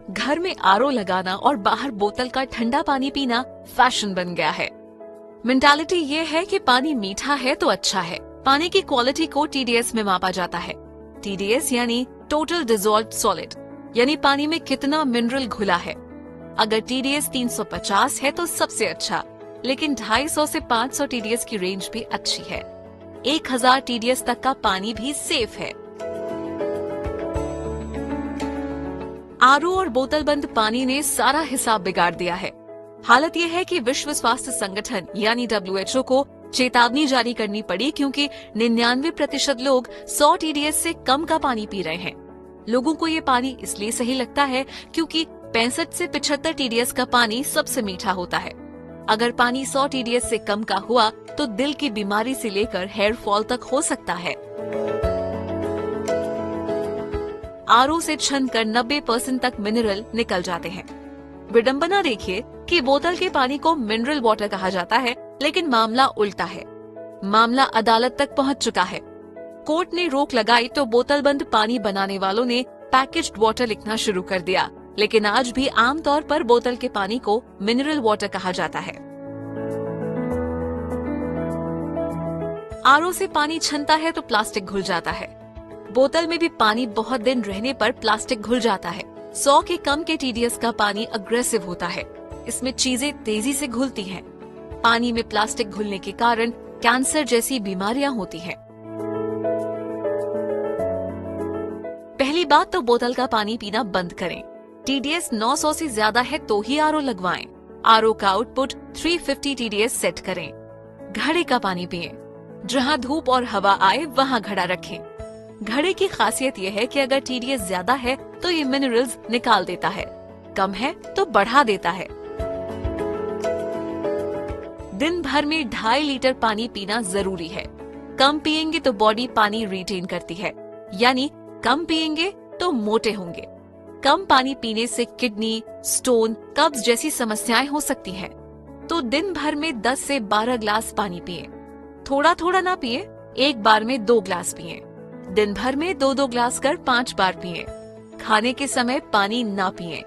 घर में आरओ लगाना और बाहर बोतल का ठंडा पानी पीना फैशन बन गया है। मेंटालिटी ये है कि पानी मीठा है तो अच्छा है। पानी की क्वालिटी को टीडीएस में मापा जाता है। टीडीएस यानी टोटल डिसॉल्व्ड सॉलिड, यानी पानी में कितना मिनरल घुला है। अगर टीडीएस 350 है तो सबसे अच्छा, लेकिन 250 से 500 टीडीएस की रेंज भी अच्छी है। 1000 टीडीएस तक का पानी भी सेफ है। आरओ और बोतल बंद पानी ने सारा हिसाब बिगाड़ दिया है। हालत यह है कि विश्व स्वास्थ्य संगठन यानी WHO को चेतावनी जारी करनी पड़ी, क्योंकि 99% लोग 100 टीडीएस से कम का पानी पी रहे हैं। लोगों को ये पानी इसलिए सही लगता है क्योंकि 65 से 75 टीडीएस का पानी सबसे मीठा होता है। अगर पानी 100 टीडीएस से कम का हुआ तो दिल की बीमारी से लेकर हेयर फॉल तक हो सकता है। आरओ से छनकर 90% तक मिनरल निकल जाते हैं। विडंबना देखिए कि बोतल के पानी को मिनरल वाटर कहा जाता है, लेकिन मामला उल्टा है। मामला अदालत तक पहुंच चुका है। कोर्ट ने रोक लगाई तो बोतल बंद पानी बनाने वालों ने पैकेज्ड वाटर लिखना शुरू कर दिया, लेकिन आज भी आमतौर पर बोतल के पानी को मिनरल वाटर कहा जाता है। आरओ से पानी छनता है तो प्लास्टिक घुल जाता है। बोतल में भी पानी बहुत दिन रहने पर प्लास्टिक घुल जाता है। 100 के कम के टीडीएस का पानी अग्रेसिव होता है। इसमें चीजें तेजी से घुलती हैं। पानी में प्लास्टिक घुलने के कारण कैंसर जैसी बीमारियां होती हैं। पहली बात तो बोतल का पानी पीना बंद करें। टीडीएस 900 से ज्यादा है तो ही आरओ लगवाएं। आरओ का आउटपुट 350 टीडीएस सेट करें। घड़े का पानी पिएं। जहां धूप और हवा आए वहां घड़ा रखें। घड़े की खासियत यह है कि अगर टीडीएस ज्यादा है तो ये मिनरल्स निकाल देता है, कम है तो बढ़ा देता है। दिन भर में 2.5 लीटर पानी पीना जरूरी है। कम पिएंगे तो बॉडी पानी रिटेन करती है, यानी कम पिएंगे तो मोटे होंगे। कम पानी पीने से किडनी स्टोन, कब्ज जैसी समस्याएं हो सकती हैं। तो दिन भर में 10 से 12 ग्लास पानी पिए। थोड़ा थोड़ा ना पिए, एक बार में 2 ग्लास पिए। दिन भर में 2-2 ग्लास कर 5 बार पिए। खाने के समय पानी ना पिए।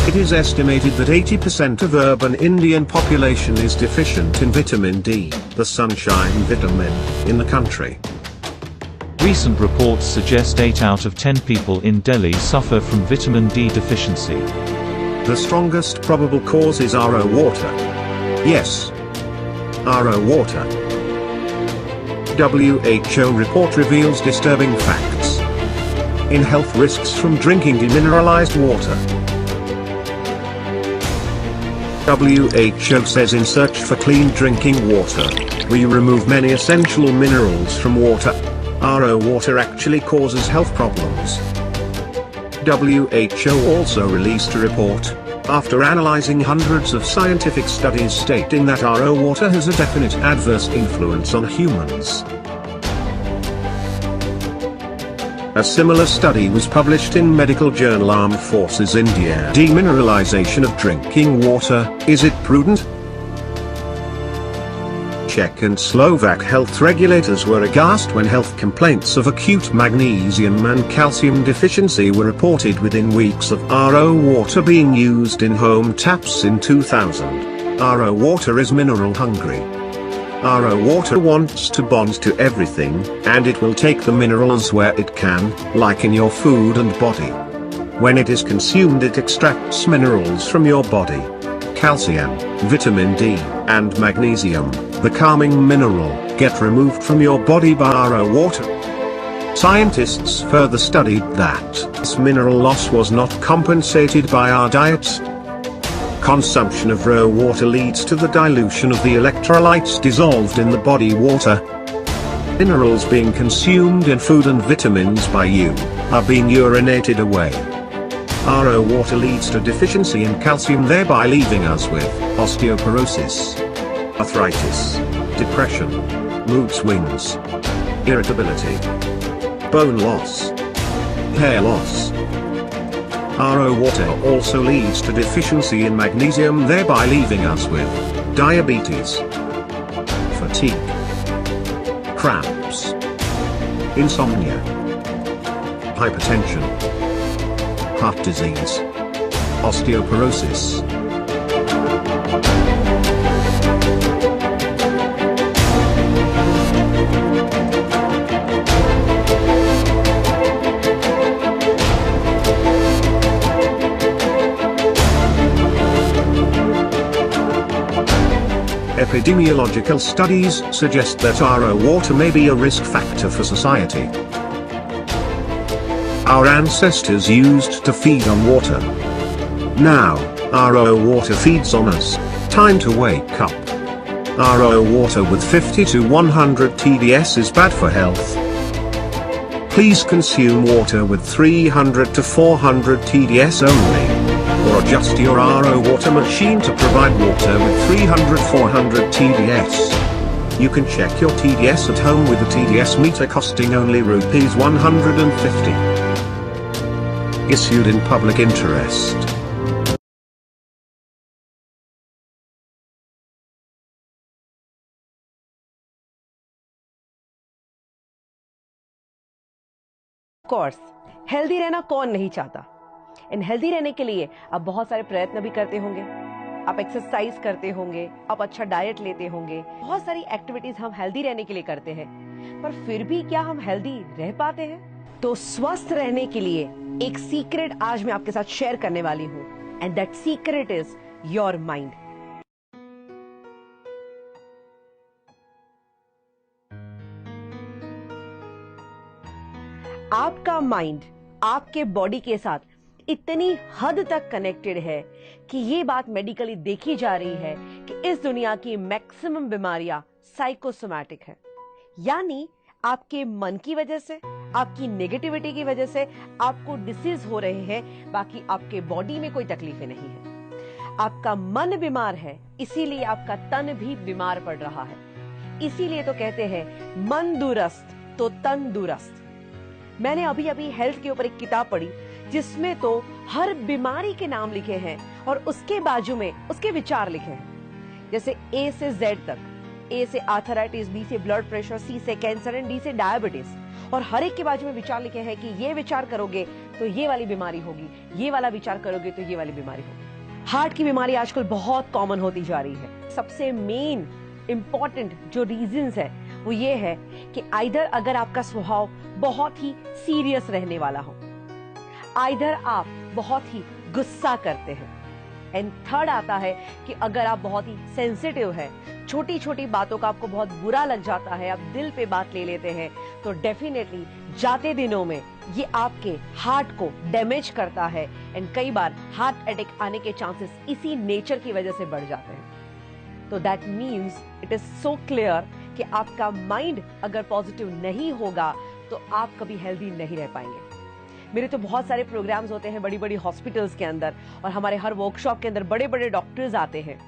It is estimated that 80% of urban Indian population is deficient in vitamin D, the sunshine vitamin, in the country. Recent reports suggest 8 out of 10 people in Delhi suffer from vitamin D deficiency. The strongest probable cause is RO water. Yes, RO water. WHO report reveals disturbing facts in health risks from drinking demineralized water. WHO says in search for clean drinking water, we remove many essential minerals from water. RO water actually causes health problems. WHO also released a report, after analyzing hundreds of scientific studies stating that RO water has a definite adverse influence on humans. A similar study was published in medical journal Armed Forces India. Demineralization of drinking water, is it prudent? Czech and Slovak health regulators were aghast when health complaints of acute magnesium and calcium deficiency were reported within weeks of RO water being used in home taps in 2000. RO water is mineral hungry. RO water wants to bond to everything, and it will take the minerals where it can, like in your food and body. When it is consumed, it extracts minerals from your body. Calcium, vitamin D, and magnesium, the calming mineral, get removed from your body by RO water. Scientists further studied that this mineral loss was not compensated by our diets. Consumption of RO water leads to the dilution of the electrolytes dissolved in the body water. Minerals being consumed in food and vitamins by you are being urinated away. RO water leads to deficiency in calcium, thereby leaving us with osteoporosis, arthritis, depression, mood swings, irritability, bone loss, hair loss. RO water also leads to deficiency in magnesium, thereby leaving us with diabetes, fatigue, cramps, insomnia, hypertension, heart disease, osteoporosis. Epidemiological studies suggest that RO water may be a risk factor for society. Our ancestors used to feed on water. Now, RO water feeds on us. Time to wake up. RO water with 50 to 100 TDS is bad for health. Please consume water with 300 to 400 TDS only. Or adjust your RO water machine to provide water with 300-400 TDS. You can check your TDS at home with a TDS meter costing only rupees 150. Issued in public interest. Course healthy रहना कौन नहीं चाहता। इन healthy रहने के लिए आप बहुत सारे प्रयत्न भी करते होंगे, आप एक्सरसाइज करते होंगे, आप अच्छा डाइट लेते होंगे, बहुत सारी एक्टिविटीज हम हेल्दी रहने के लिए करते हैं, पर फिर भी क्या हम हेल्दी रह पाते हैं? तो स्वस्थ रहने के लिए एक सीक्रेट आज मैं आपके साथ शेयर करने वाली हूं, and that secret is your mind. आपका माइंड आपके बॉडी के साथ इतनी हद तक कनेक्टेड है कि ये बात मेडिकली देखी जा रही है कि इस दुनिया की मैक्सिमम बीमारियां साइकोसोमैटिक है, यानी आपके मन की वजह से, आपकी नेगेटिविटी की वजह से आपको डिसीज हो रहे हैं, बाकी आपके बॉडी में कोई तकलीफें नहीं है। आपका मन बीमार है, इसीलिए आपका तन भी बीमार पड़ रहा है। इसीलिए तो कहते हैं मन दुरुस्त तो तन दुरुस्त। मैंने अभी अभी हेल्थ के ऊपर एक किताब पढ़ी जिसमें तो हर बीमारी के नाम लिखे हैं और उसके बाजू में उसके विचार लिखे हैं, जैसे ए से जेड तक। ए से आर्थराइटिस, बी से ब्लड प्रेशर, सी से कैंसर एंड डी से डायबिटीज, और हर एक के बाजू में विचार लिखे हैं कि ये विचार करोगे तो ये वाली बीमारी होगी, ये वाला विचार करोगे तो ये वाली बीमारी होगी। हार्ट की बीमारी आजकल बहुत कॉमन होती जा रही है। सबसे मेन इंपॉर्टेंट जो रीजंस है वो ये है कि आइदर अगर आपका स्वभाव बहुत ही सीरियस रहने वाला हो, आइदर आप बहुत ही गुस्सा करते हैं, एंड थर्ड आता है कि अगर आप बहुत ही सेंसिटिव है, छोटी छोटी बातों का आपको बहुत बुरा लग जाता है, आप दिल पे बात ले लेते हैं, तो डेफिनेटली जाते दिनों में ये आपके हार्ट को डैमेज करता है, एंड कई बार हार्ट अटैक आने के चांसेस इसी नेचर की वजह से बढ़ जाते हैं। तो that means it is so clear कि आपका माइंड अगर पॉजिटिव नहीं होगा तो आप कभी हेल्दी नहीं रह पाएंगे। मेरे तो बहुत सारे प्रोग्राम्स होते हैं बड़ी बड़ी हॉस्पिटल्स के अंदर, और हमारे हर वर्कशॉप के अंदर बड़े बड़े डॉक्टर्स आते हैं,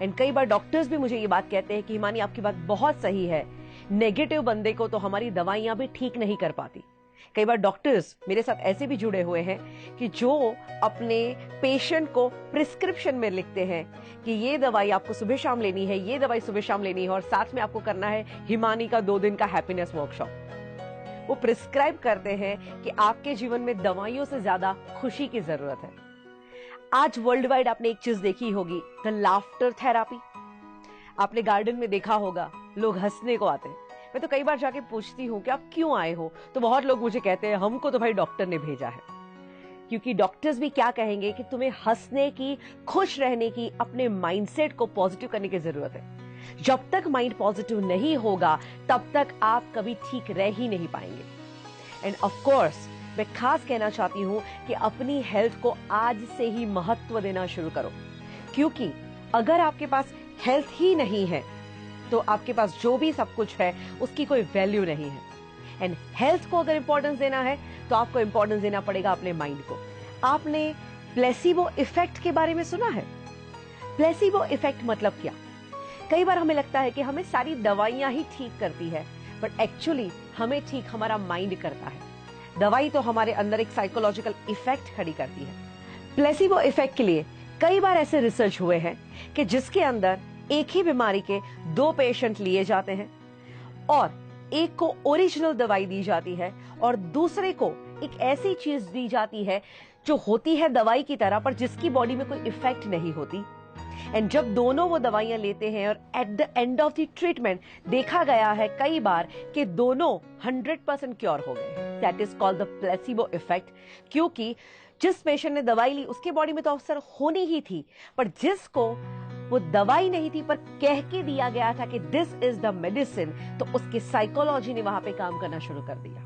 एंड कई बार डॉक्टर्स भी मुझे ये बात कहते हैं कि हिमानी आपकी बात बहुत सही है, नेगेटिव बंदे को तो हमारी दवाइयां भी ठीक नहीं कर पाती, कई बार डॉक्टर्स मेरे साथ ऐसे भी जुड़े हुए हैं कि जो अपने पेशेंट को प्रिस्क्रिप्शन में लिखते हैं कि ये दवाई आपको सुबह शाम लेनी है, ये दवाई सुबह शाम लेनी है, और साथ में आपको करना है हिमानी का 2 दिन का हैप्पीनेस वर्कशॉप। वो प्रिस्क्राइब करते हैं कि आपके जीवन में दवाइयों से ज्यादा खुशी की जरूरत है। आज वर्ल्ड वाइड आपने एक चीज देखी होगी, द लाफ्टर थेरापी। आपने गार्डन में देखा होगा, लोग हंसने को आते हैं। मैं तो कई बार जाके पूछती हूँ कि आप क्यों आए हो, तो बहुत लोग मुझे कहते हैं हमको तो भाई डॉक्टर ने भेजा है। क्योंकि डॉक्टर्स भी क्या कहेंगे कि तुम्हें हंसने की, खुश रहने की, अपने माइंडसेट को पॉजिटिव करने की जरूरत है। जब तक माइंड पॉजिटिव नहीं होगा तब तक आप कभी ठीक रह ही नहीं पाएंगे। एंड ऑफ कोर्स मैं खास कहना चाहती हूं कि अपनी हेल्थ को आज से ही महत्व देना शुरू करो, क्योंकि अगर आपके पास हेल्थ ही नहीं है तो आपके पास जो भी सब कुछ है उसकी कोई वैल्यू नहीं है। एंड हेल्थ को अगर इंपॉर्टेंस देना है तो आपको इंपॉर्टेंस देना पड़ेगा अपने माइंड को। आपने प्लेसिबो इफेक्ट के बारे में सुना है? प्लेसिबो इफेक्ट मतलब क्या? कई बार हमें लगता है कि हमें सारी दवाइयां ही ठीक करती है, बट एक्चुअली हमें ठीक हमारा माइंड करता है। दवाई तो हमारे अंदर एक साइकोलॉजिकल इफेक्ट खड़ी करती है। प्लेसिबो इफेक्ट के लिए कई बार ऐसे रिसर्च हुए हैं कि जिसके अंदर एक ही बीमारी के 2 पेशेंट लिए जाते हैं और एक को ओरिजिनल दवाई दी जाती है और दूसरे को एक ऐसी चीज दी जाती है जो होती है दवाई की तरह पर जिसकी बॉडी में कोई इफेक्ट नहीं होती। एंड जब दोनों वो दवाइयां लेते हैं और at the end of the treatment देखा गया है कई बार कि दोनों 100% क्योर हो गए। That is called the placebo effect. क्योंकि जिस पेशेंट ने दवाई ली उसके बॉडी में तो असर होनी ही थी, पर जिसको वो दवाई नहीं थी पर कह के दिया गया था कि दिस इज द मेडिसिन, तो उसकी साइकोलॉजी ने वहां पे काम करना शुरू कर दिया,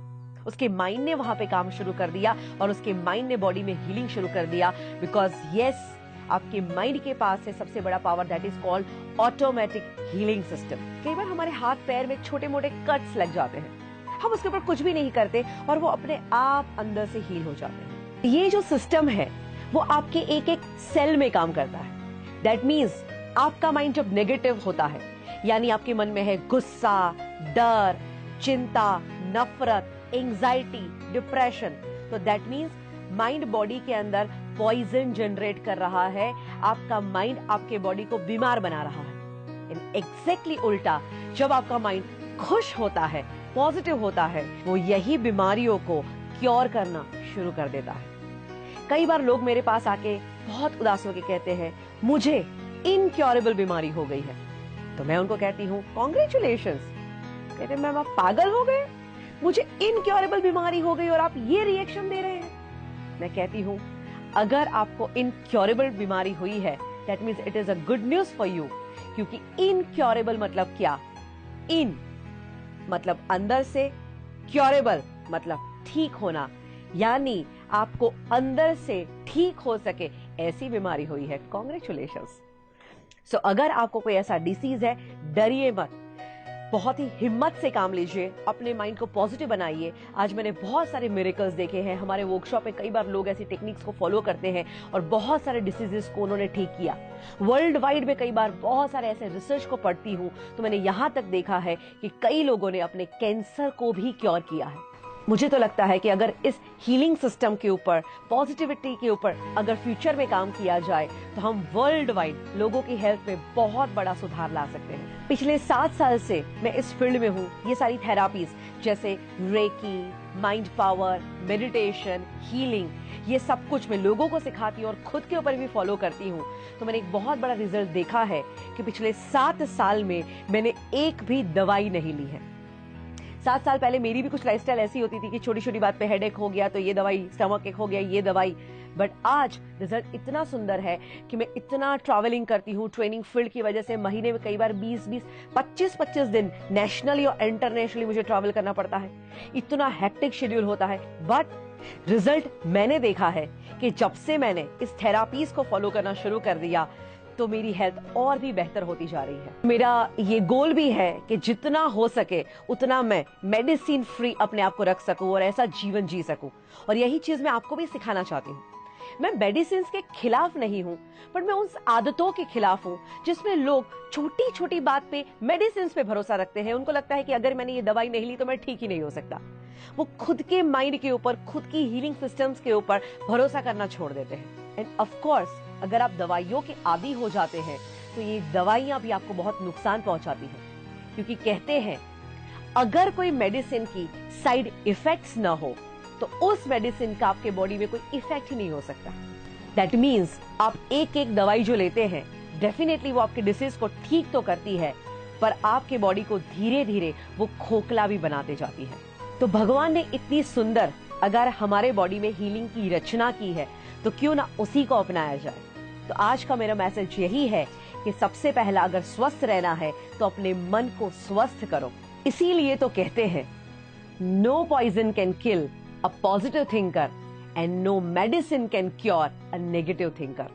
उसके माइंड ने वहां पे काम शुरू कर दिया और उसके माइंड ने बॉडी में हीलिंग शुरू कर दिया। बिकॉज यस, आपके माइंड के पास है सबसे बड़ा power, that is called automatic healing system. कई बार हमारे हाथ पैर में छोटे मोटे कट्स लग जाते हैं, हम उसके ऊपर कुछ भी नहीं करते और वो अपने आप अंदर से हील हो जाते हैं। ये जो सिस्टम है वो आपके एक एक सेल में काम करता है। दैट मीन्स आपका माइंड जब नेगेटिव होता है, यानी आपके मन में है गुस्सा, डर, चिंता, नफरत, एंजाइटी, डिप्रेशन, तो दैट मीन्स माइंड बॉडी के अंदर पॉइजन जनरेट कर रहा है। आपका माइंड आपके बॉडी को बीमार बना रहा है। एग्जैक्टली उल्टा, जब आपका माइंड खुश होता है, पॉजिटिव होता है, वो यही बीमारियों को क्योर करना शुरू कर देता है। कई बार लोग मेरे पास आके बहुत उदास होकर कहते हैं मुझे इनक्योरेबल बीमारी हो गई है, तो मैं उनको कहती हूँ कॉन्ग्रेचुलेशंस। कहते हैं मैम आप पागल हो गए, मुझे इनक्योरेबल बीमारी हो गई और आप ये रिएक्शन दे रहे हैं। मैं कहती हूँ अगर आपको इनक्योरेबल बीमारी हुई है that means it is a good news for you, क्योंकि इनक्योरेबल मतलब क्या? इन मतलब अंदर से, क्योरेबल मतलब ठीक होना, यानी आपको अंदर से ठीक हो सके ऐसी बीमारी हुई है। कॉन्ग्रेचुलेशंस। सो अगर आपको कोई ऐसा डिसीज है, डरिए मत, बहुत ही हिम्मत से काम लीजिए, अपने माइंड को पॉजिटिव बनाइए। आज मैंने बहुत सारे मिरेकल्स देखे हैं हमारे वर्कशॉप में। कई बार लोग ऐसी टेक्निक्स को फॉलो करते हैं और बहुत सारे डिसीजेस को उन्होंने ठीक किया। वर्ल्ड वाइड में कई बार बहुत सारे ऐसे रिसर्च को पढ़ती हूं तो मैंने यहां तक देखा है कि कई लोगों ने अपने कैंसर को भी क्योर किया है। मुझे तो लगता है कि अगर इस हीलिंग सिस्टम के ऊपर, पॉजिटिविटी के ऊपर अगर फ्यूचर में काम किया जाए तो हम वर्ल्ड वाइड लोगों की हेल्थ में बहुत बड़ा सुधार ला सकते हैं। पिछले 7 साल से मैं इस फील्ड में हूँ। ये सारी थेरापीज जैसे reiki, mind power, meditation, healing, ये सब कुछ मैं लोगों को सिखाती हूँ और खुद के ऊपर भी फॉलो करती हूँ। तो मैंने एक बहुत बड़ा रिजल्ट देखा है कि पिछले 7 साल में मैंने एक भी दवाई नहीं ली है। 7 साल पहले मेरी भी कुछ लाइफस्टाइल ऐसी होती थी कि छोटी छोटी बात पे हेडेक हो गया तो ये दवाई, स्टमक एक हो गया ये दवाई। बट आज रिजल्ट इतना सुंदर है कि मैं इतना ट्रैवलिंग करती हूँ ट्रेनिंग फील्ड की वजह से। महीने में कई बार 20-20, 25-25 दिन नेशनली और इंटरनेशनली मुझे ट्रैवल करना पड़ता है। इतना हेक्टिक शेड्यूल होता है, बट रिजल्ट मैंने देखा है कि जब से मैंने इस थेरापीज को फॉलो करना शुरू कर दिया तो मेरी हेल्थ और भी बेहतर होती जा रही है। मेरा ये गोल भी है कि जितना हो सके उतना मैं मेडिसिन फ्री अपने आप को रख सकूं और ऐसा जीवन जी सकूं। और यही चीज मैं आपको भी सिखाना चाहती हूँ मैं मेडिसिन के खिलाफ नहीं हूं, पर मैं उन आदतों के खिलाफ हूं जिसमें लोग छोटी छोटी बात पे मेडिसिन पे भरोसा रखते हैं। उनको लगता है कि अगर मैंने ये दवाई नहीं ली तो मैं ठीक ही नहीं हो सकता। वो खुद के माइंड के ऊपर, खुद की हीलिंग सिस्टम्स के ऊपर भरोसा करना छोड़ देते हैं। एंड ऑफ कोर्स अगर आप दवाइयों के आदी हो जाते हैं तो ये दवाइयां भी आपको बहुत नुकसान पहुंचाती हैं, क्योंकि कहते हैं अगर कोई मेडिसिन की साइड इफेक्ट्स ना हो तो उस मेडिसिन का आपके बॉडी में कोई इफेक्ट ही नहीं हो सकता। दैट मीन्स आप एक एक दवाई जो लेते हैं डेफिनेटली वो आपके डिसीज को ठीक तो करती है, पर आपके बॉडी को धीरे धीरे वो खोखला भी बनाते जाती है। तो भगवान ने इतनी सुंदर अगर हमारे बॉडी में हीलिंग की रचना की है तो क्यों ना उसी को अपनाया जाए। तो आज का मेरा मैसेज यही है कि सबसे पहला अगर स्वस्थ रहना है तो अपने मन को स्वस्थ करो। इसीलिए तो कहते हैं no poison can kill a positive thinker and no medicine can cure a negative thinker.